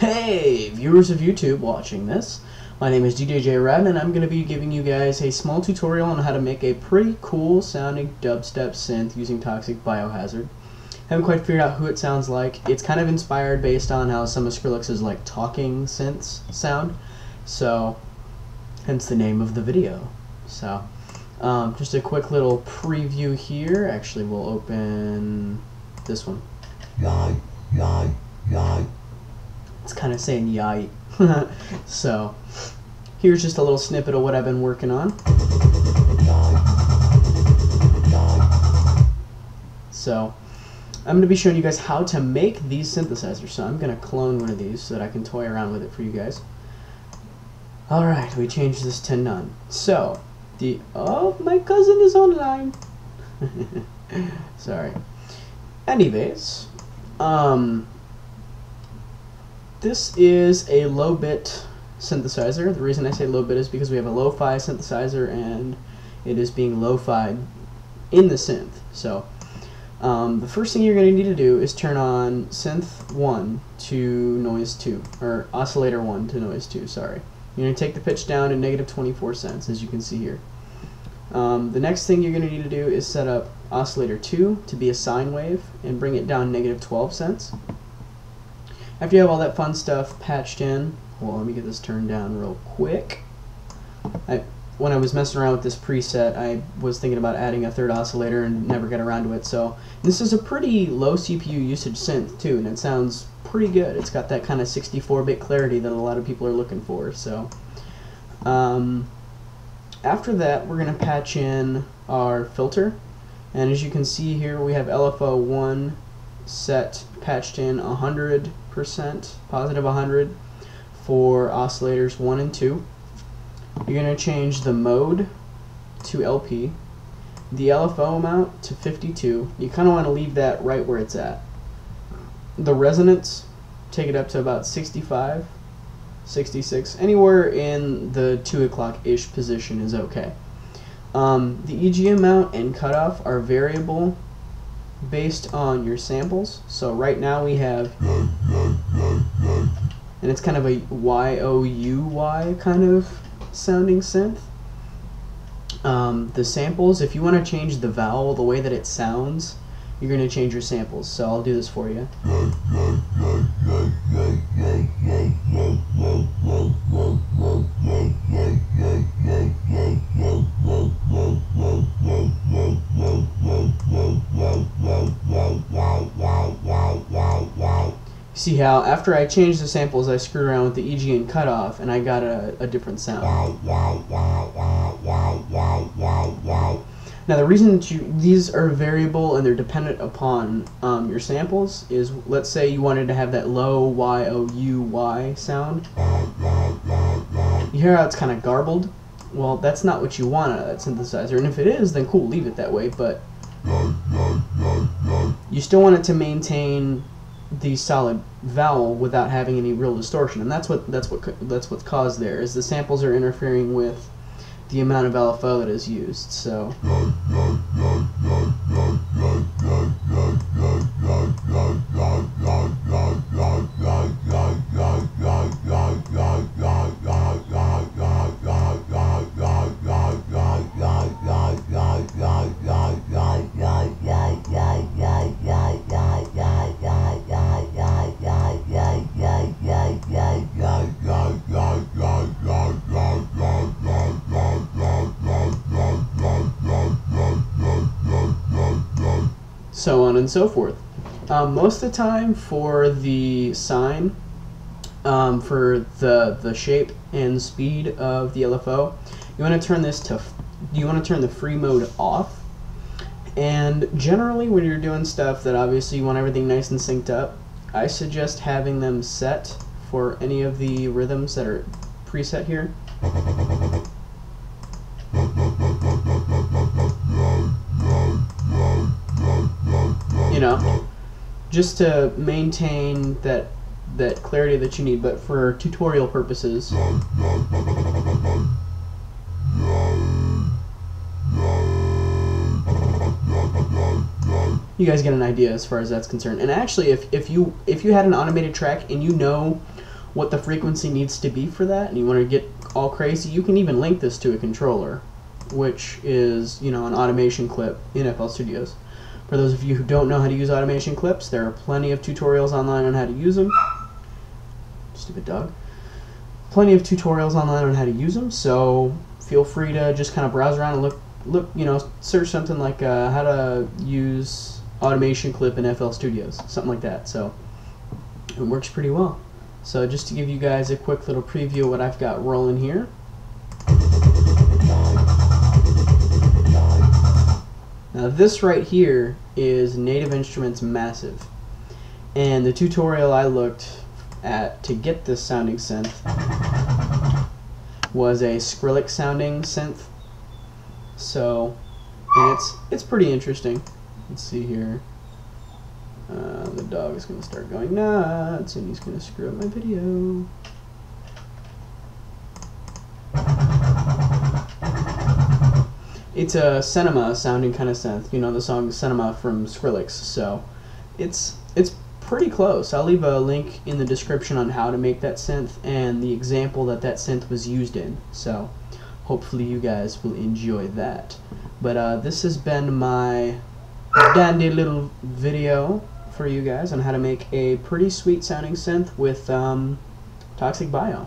Hey, viewers of YouTube watching this. My name is DJ Rad, and I'm going to be giving you guys a small tutorial on how to make a pretty cool sounding dubstep synth using Toxic Biohazard. Haven't quite figured out who it sounds like. It's kind of inspired based on how some of Skrillex's like talking synths sound, so hence the name of the video. So just a quick little preview here. Actually, we'll open this one. It's kind of saying yai. So here's just a little snippet of what I've been working on. So I'm going to be showing you guys how to make these synthesizers. So I'm going to clone one of these so that I can toy around with it for you guys. Alright, we changed this to none. So oh, my cousin is online. Sorry. Anyways, this is a low bit synthesizer. The reason I say low bit is because we have a lo-fi synthesizer and it is being lo-fied in the synth. So the first thing you're going to need to do is turn on synth 1 to noise 2, or oscillator 1 to noise 2, sorry. You're going to take the pitch down to -24 cents, as you can see here. The next thing you're going to need to do is set up oscillator 2 to be a sine wave and bring it down -12 cents. After you have all that fun stuff patched in, well, let me get this turned down real quick. When I was messing around with this preset, I was thinking about adding a third oscillator and never got around to it. So this is a pretty low CPU usage synth too, and it sounds pretty good. It's got that kind of 64-bit clarity that a lot of people are looking for. So after that, we're going to patch in our filter, and as you can see here, we have LFO 1 set patched in 100%, positive 100 for oscillators 1 and 2. You're going to change the mode to LP, the LFO amount to 52. You kind of want to leave that right where it's at. The resonance, take it up to about 65, 66, anywhere in the 2 o'clock-ish position is okay. The EG amount and cutoff are variable based on your samples. So right now we have, and it's kind of a Y-O-U-Y kind of sounding synth. The samples, if you want to change the vowel, the way that it sounds, you're going to change your samples. So I'll do this for you. See how after I changed the samples, I screwed around with the EG and cutoff, and I got a different sound. Now the reason that these are variable and they're dependent upon your samples is, let's say you wanted to have that low Y-O-U-Y sound. You hear how it's kind of garbled? Well, that's not what you want out of that synthesizer, and if it is, then cool, leave it that way, but you still want it to maintain the solid vowel without having any real distortion, and that's what's caused there, is the samples are interfering with the amount of LFO that is used. So so on and so forth. Most of the time for the sine, for the shape and speed of the LFO, you want to turn the free mode off. And generally when you're doing stuff that obviously you want everything nice and synced up, I suggest having them set for any of the rhythms that are preset here. You know, just to maintain that clarity that you need, but for tutorial purposes, you guys get an idea as far as that's concerned. And actually, if you had an automated track and you know what the frequency needs to be for that, and you want to get all crazy, you can even link this to a controller, which is, you know, an automation clip in FL Studios. For those of you who don't know how to use automation clips, there are plenty of tutorials online on how to use them. Stupid dog. Plenty of tutorials online on how to use them, so feel free to just kind of browse around and look, you know, search something like how to use automation clip in FL Studios, something like that. So it works pretty well. So just to give you guys a quick little preview of what I've got rolling here. Now this right here is Native Instruments Massive, and the tutorial I looked at to get this sounding synth was a Skrillex sounding synth. So, and it's pretty interesting. Let's see here. The dog is going to start going nuts, and he's going to screw up my video. It's a cinema sounding kind of synth. You know the song Cinema from Skrillex, so it's pretty close. I'll leave a link in the description on how to make that synth and the example that synth was used in. So hopefully you guys will enjoy that. But this has been my dandy little video for you guys on how to make a pretty sweet sounding synth with Toxic Bio.